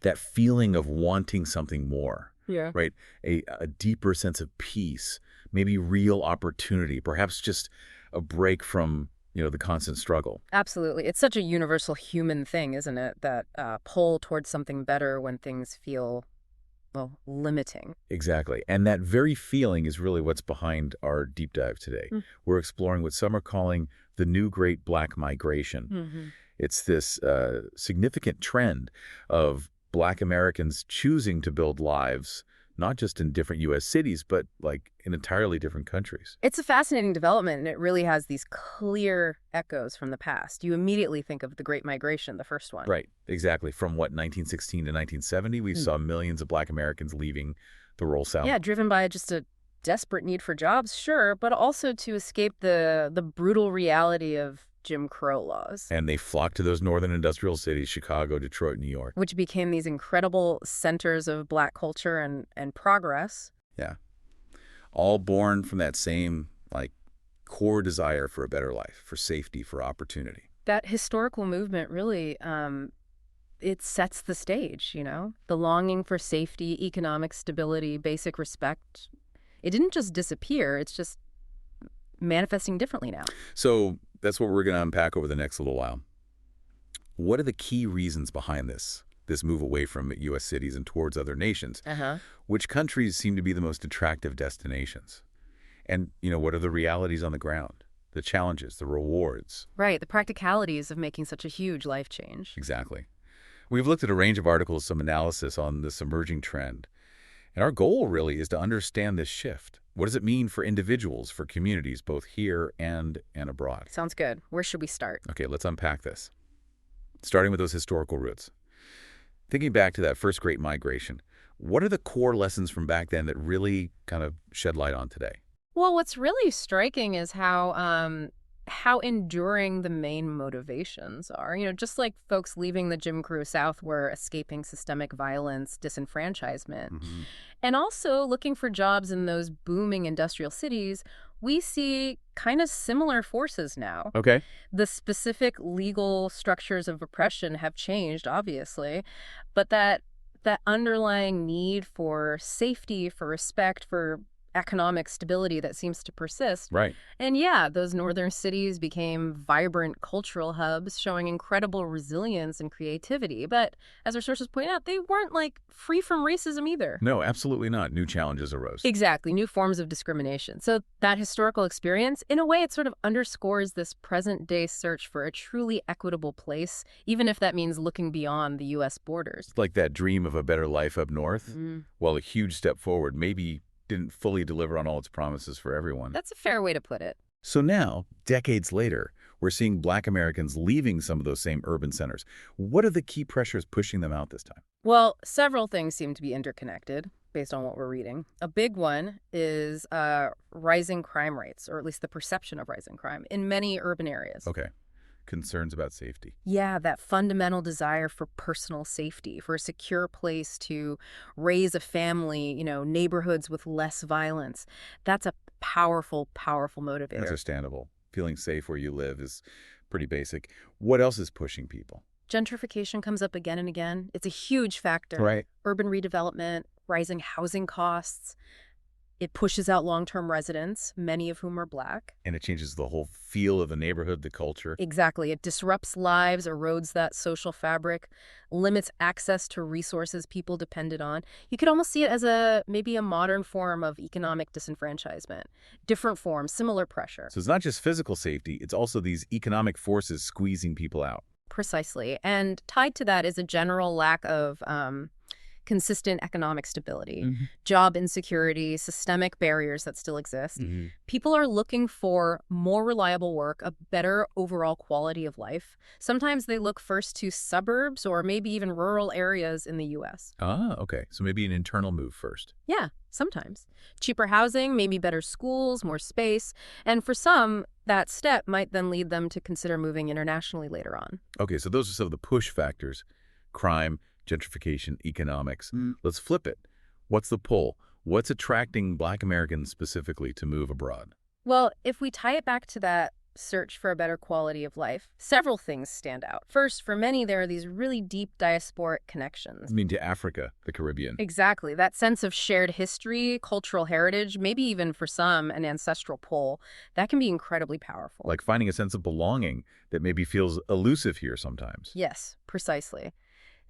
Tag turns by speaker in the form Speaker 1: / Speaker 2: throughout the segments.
Speaker 1: that feeling of wanting something more,
Speaker 2: Yeah.
Speaker 1: right? A deeper sense of peace, maybe real opportunity, perhaps just a break from, the constant struggle.
Speaker 2: Absolutely. It's such a universal human thing, isn't it? That pull towards something better when things feel, well, limiting.
Speaker 1: Exactly. And that very feeling is really what's behind our deep dive today.
Speaker 2: Mm.
Speaker 1: We're exploring what some are calling the new great Black migration.
Speaker 2: Mm-hmm.
Speaker 1: It's this significant trend of Black Americans choosing to build lives, not just in different U.S. cities, but like in entirely different countries.
Speaker 2: It's a fascinating development, and it really has these clear echoes from the past. You immediately think of the Great Migration, the first one.
Speaker 1: Right, exactly. From 1916 to 1970, we saw millions of Black Americans leaving the rural South.
Speaker 2: Yeah, driven by just a desperate need for jobs, sure, but also to escape the brutal reality of Jim Crow laws.
Speaker 1: And they flocked to those northern industrial cities, Chicago, Detroit, New York.
Speaker 2: Which became these incredible centers of Black culture and progress.
Speaker 1: Yeah. All born from that same, core desire for a better life, for safety, for opportunity.
Speaker 2: That historical movement really, it sets the stage, The longing for safety, economic stability, basic respect. It didn't just disappear, it's just manifesting differently now.
Speaker 1: So that's what we're going to unpack over the next little while. What are the key reasons behind this move away from U.S. cities and towards other nations? Which countries seem to be the most attractive destinations? And, what are the realities on the ground? The challenges, the rewards?
Speaker 2: Right, the practicalities of making such a huge life change.
Speaker 1: Exactly. We've looked at a range of articles, some analysis on this emerging trend. And our goal really is to understand this shift. What does it mean for individuals, for communities, both here and abroad?
Speaker 2: Sounds good. Where should we start?
Speaker 1: Okay, let's unpack this. Starting with those historical roots. Thinking back to that first Great Migration, what are the core lessons from back then that really kind of shed light on today?
Speaker 2: Well, what's really striking is how enduring the main motivations are. Just like folks leaving the Jim Crow South were escaping systemic violence, disenfranchisement, and also looking for jobs in those booming industrial cities, we see kind of similar forces now.
Speaker 1: Okay.
Speaker 2: The specific legal structures of oppression have changed, obviously, but that underlying need for safety, for respect, for economic stability that seems to persist.
Speaker 1: Right.
Speaker 2: And yeah, those northern cities became vibrant cultural hubs showing incredible resilience and creativity. But as our sources point out, they weren't free from racism either.
Speaker 1: No, absolutely not. New challenges arose.
Speaker 2: Exactly. New forms of discrimination. So that historical experience, in a way, it sort of underscores this present day search for a truly equitable place, even if that means looking beyond the U.S. borders.
Speaker 1: Like that dream of a better life up north. Well, a huge step forward, maybe didn't fully deliver on all its promises for everyone.
Speaker 2: That's a fair way to put it.
Speaker 1: So now, decades later, we're seeing Black Americans leaving some of those same urban centers. What are the key pressures pushing them out this time?
Speaker 2: Well, several things seem to be interconnected based on what we're reading. A big one is rising crime rates, or at least the perception of rising crime in many urban areas.
Speaker 1: Okay. Concerns about safety.
Speaker 2: Yeah, that fundamental desire for personal safety, for a secure place to raise a family, neighborhoods with less violence. That's a powerful, powerful motivator.
Speaker 1: Understandable. Feeling safe where you live is pretty basic. What else is pushing people?
Speaker 2: Gentrification comes up again and again. It's a huge factor.
Speaker 1: Right.
Speaker 2: Urban redevelopment, rising housing costs. It pushes out long-term residents, many of whom are Black.
Speaker 1: And it changes the whole feel of the neighborhood, the culture.
Speaker 2: Exactly. It disrupts lives, erodes that social fabric, limits access to resources people depended on. You could almost see it as maybe a modern form of economic disenfranchisement. Different forms, similar pressure.
Speaker 1: So it's not just physical safety, it's also these economic forces squeezing people out.
Speaker 2: Precisely. And tied to that is a general lack of consistent economic stability, job insecurity, systemic barriers that still exist. People are looking for more reliable work, a better overall quality of life. Sometimes they look first to suburbs or maybe even rural areas in the U.S.
Speaker 1: Ah, okay. So maybe an internal move first.
Speaker 2: Yeah, sometimes. Cheaper housing, maybe better schools, more space. And for some, that step might then lead them to consider moving internationally later on.
Speaker 1: Okay, so those are some of the push factors. Crime, gentrification, economics. Let's flip it. What's the pull? What's attracting Black Americans specifically to move abroad?
Speaker 2: Well, if we tie it back to that search for a better quality of life, several things stand out. First, for many, there are these really deep diasporic connections.
Speaker 1: I mean, to Africa, the Caribbean.
Speaker 2: Exactly. That sense of shared history, cultural heritage, maybe even for some, an ancestral pull, that can be incredibly powerful.
Speaker 1: Like finding a sense of belonging that maybe feels elusive here sometimes.
Speaker 2: Yes, precisely.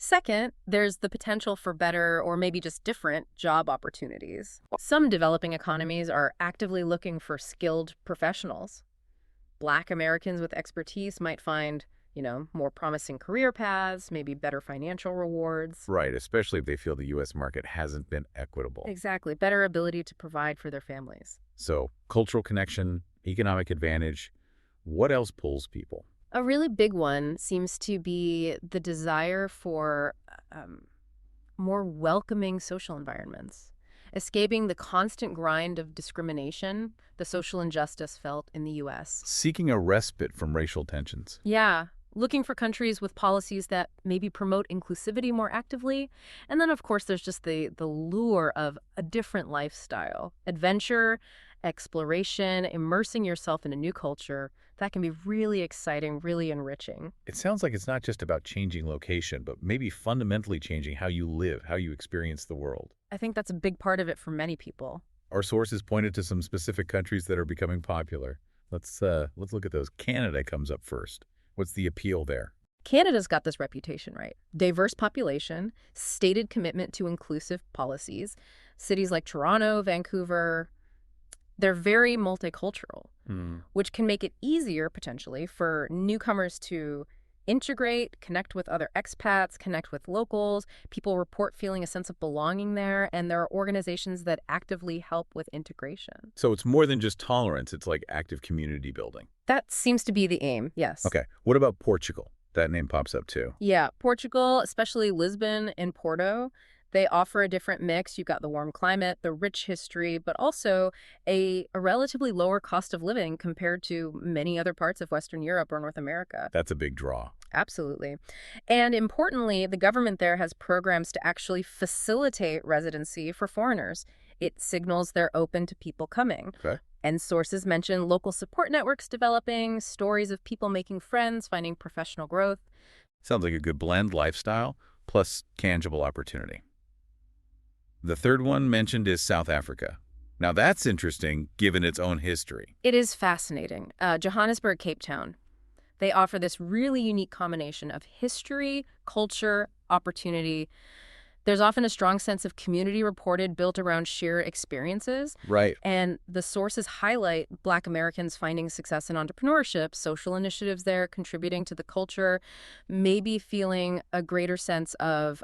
Speaker 2: Second, there's the potential for better or maybe just different job opportunities. Some developing economies are actively looking for skilled professionals. Black Americans with expertise might find, more promising career paths, maybe better financial rewards.
Speaker 1: Right, especially if they feel the U.S. market hasn't been equitable.
Speaker 2: Exactly, better ability to provide for their families.
Speaker 1: So, cultural connection, economic advantage, what else pulls people?
Speaker 2: A really big one seems to be the desire for more welcoming social environments, escaping the constant grind of discrimination, the social injustice felt in the U.S.
Speaker 1: Seeking a respite from racial tensions.
Speaker 2: Yeah, looking for countries with policies that maybe promote inclusivity more actively. And then, of course, there's just the lure of a different lifestyle, adventure, exploration, immersing yourself in a new culture. That can be really exciting, really enriching.
Speaker 1: It sounds like it's not just about changing location, but maybe fundamentally changing how you live, how you experience the world.
Speaker 2: I think that's a big part of it for many people.
Speaker 1: Our sources pointed to some specific countries that are becoming popular. Let's look at those. Canada comes up first. What's the appeal there?
Speaker 2: Canada's got this reputation, right? Diverse population, stated commitment to inclusive policies. Cities like Toronto, Vancouver, they're very multicultural, which can make it easier, potentially, for newcomers to integrate, connect with other expats, connect with locals. People report feeling a sense of belonging there, and there are organizations that actively help with integration.
Speaker 1: So it's more than just tolerance. It's like active community building.
Speaker 2: That seems to be the aim, yes.
Speaker 1: Okay. What about Portugal? That name pops up too.
Speaker 2: Yeah, Portugal, especially Lisbon and Porto, they offer a different mix. You've got the warm climate, the rich history, but also a relatively lower cost of living compared to many other parts of Western Europe or North America.
Speaker 1: That's a big draw.
Speaker 2: Absolutely. And importantly, the government there has programs to actually facilitate residency for foreigners. It signals they're open to people coming.
Speaker 1: Okay.
Speaker 2: And sources mention local support networks developing, stories of people making friends, finding professional growth.
Speaker 1: Sounds like a good blend, lifestyle, plus tangible opportunity. The third one mentioned is South Africa. Now that's interesting, given its own history.
Speaker 2: It is fascinating. Johannesburg, Cape Town. They offer this really unique combination of history, culture, opportunity. There's often a strong sense of community reported built around shared experiences.
Speaker 1: Right.
Speaker 2: And the sources highlight Black Americans finding success in entrepreneurship, social initiatives there contributing to the culture, maybe feeling a greater sense of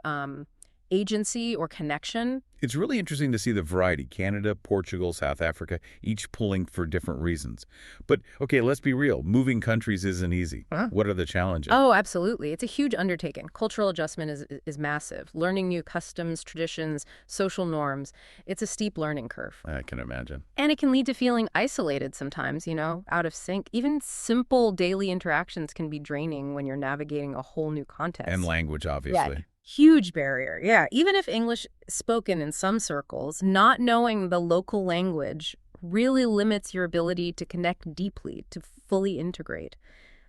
Speaker 2: agency or connection.
Speaker 1: It's really interesting to see the variety. Canada, Portugal, South Africa, each pulling for different reasons. But, okay, let's be real. Moving countries isn't easy. What are the challenges?
Speaker 2: Oh, absolutely. It's a huge undertaking. Cultural adjustment is massive. Learning new customs, traditions, social norms. It's a steep learning curve.
Speaker 1: I can imagine.
Speaker 2: And it can lead to feeling isolated sometimes, out of sync. Even simple daily interactions can be draining when you're navigating a whole new context.
Speaker 1: And language, obviously.
Speaker 2: Yeah. Huge barrier, yeah. Even if English is spoken in some circles, not knowing the local language really limits your ability to connect deeply, to fully integrate.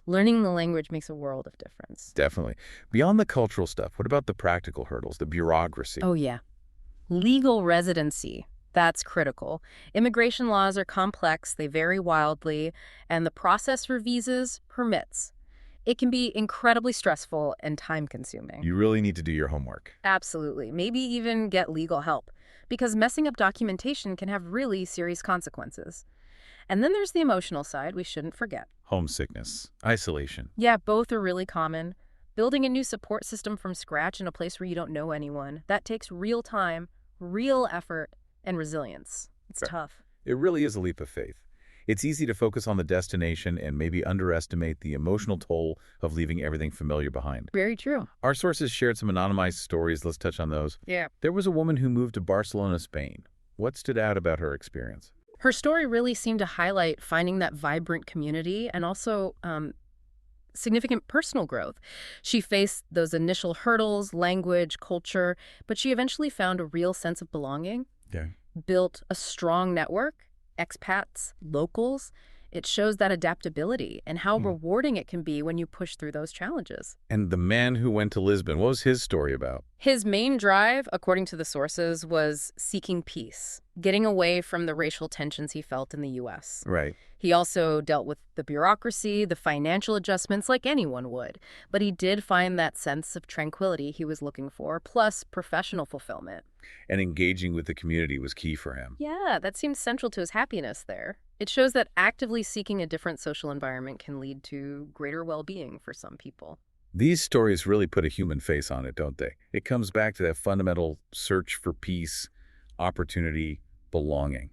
Speaker 2: Learning the language makes a world of difference.
Speaker 1: Definitely. Beyond the cultural stuff, what about the practical hurdles, the bureaucracy?
Speaker 2: Oh, yeah. Legal residency. That's critical. Immigration laws are complex, they vary wildly, and the process for visas, permits. It can be incredibly stressful and time-consuming.
Speaker 1: You really need to do your homework.
Speaker 2: Absolutely. Maybe even get legal help, because messing up documentation can have really serious consequences. And then there's the emotional side we shouldn't forget.
Speaker 1: Homesickness, isolation.
Speaker 2: Yeah, both are really common. Building a new support system from scratch in a place where you don't know anyone, that takes real time, real effort, and resilience. It's tough.
Speaker 1: It really is a leap of faith. It's easy to focus on the destination and maybe underestimate the emotional toll of leaving everything familiar behind.
Speaker 2: Very true.
Speaker 1: Our sources shared some anonymized stories. Let's touch on those.
Speaker 2: Yeah.
Speaker 1: There was a woman who moved to Barcelona, Spain. What stood out about her experience?
Speaker 2: Her story really seemed to highlight finding that vibrant community and also significant personal growth. She faced those initial hurdles, language, culture, but she eventually found a real sense of belonging,
Speaker 1: Yeah.
Speaker 2: built a strong network, expats, locals. It shows that adaptability and how rewarding it can be when you push through those challenges.
Speaker 1: And the man who went to Lisbon, what was his story about?
Speaker 2: His main drive, according to the sources, was seeking peace, getting away from the racial tensions he felt in the U.S.
Speaker 1: Right.
Speaker 2: He also dealt with the bureaucracy, the financial adjustments like anyone would. But he did find that sense of tranquility he was looking for, plus professional fulfillment.
Speaker 1: And engaging with the community was key for him.
Speaker 2: Yeah, that seems central to his happiness there. It shows that actively seeking a different social environment can lead to greater well-being for some people.
Speaker 1: These stories really put a human face on it, don't they? It comes back to that fundamental search for peace, opportunity, belonging.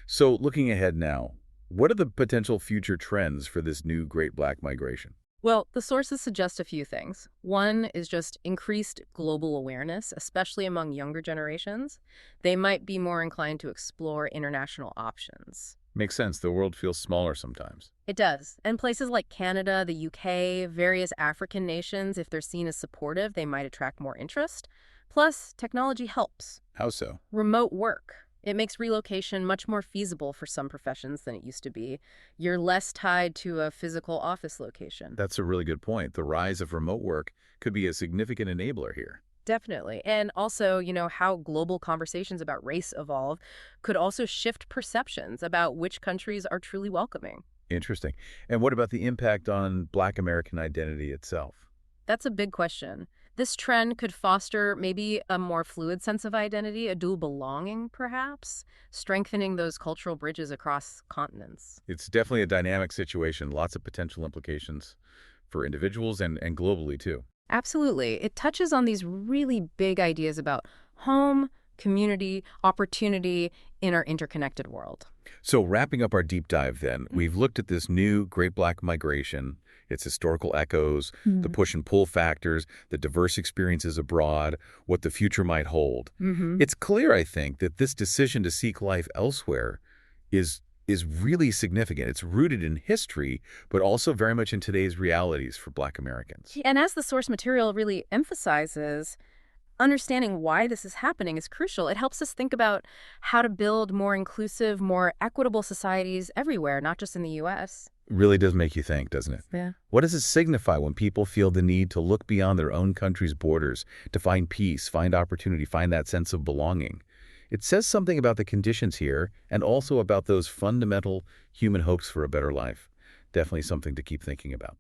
Speaker 1: So looking ahead now, what are the potential future trends for this new Great Black Migration?
Speaker 2: Well, the sources suggest a few things. One is just increased global awareness, especially among younger generations. They might be more inclined to explore international options.
Speaker 1: Makes sense. The world feels smaller sometimes.
Speaker 2: It does. And places like Canada, the UK, various African nations, if they're seen as supportive, they might attract more interest. Plus, technology helps.
Speaker 1: How so?
Speaker 2: Remote work. It makes relocation much more feasible for some professions than it used to be. You're less tied to a physical office location.
Speaker 1: That's a really good point. The rise of remote work could be a significant enabler here.
Speaker 2: Definitely. And also, how global conversations about race evolve could also shift perceptions about which countries are truly welcoming.
Speaker 1: Interesting. And what about the impact on Black American identity itself?
Speaker 2: That's a big question. This trend could foster maybe a more fluid sense of identity, a dual belonging, perhaps, strengthening those cultural bridges across continents.
Speaker 1: It's definitely a dynamic situation, lots of potential implications for individuals and globally, too.
Speaker 2: Absolutely. It touches on these really big ideas about home, community, opportunity in our interconnected world.
Speaker 1: So wrapping up our deep dive then, we've looked at this new Great Black Migration, its historical echoes, the push and pull factors, the diverse experiences abroad, what the future might hold. It's clear, I think, that this decision to seek life elsewhere is really significant. It's rooted in history, but also very much in today's realities for Black Americans.
Speaker 2: And as the source material really emphasizes, understanding why this is happening is crucial. It helps us think about how to build more inclusive, more equitable societies everywhere, not just in the U.S.
Speaker 1: Really does make you think, doesn't it?
Speaker 2: Yeah.
Speaker 1: What does it signify when people feel the need to look beyond their own country's borders to find peace, find opportunity, find that sense of belonging? It says something about the conditions here and also about those fundamental human hopes for a better life. Definitely something to keep thinking about.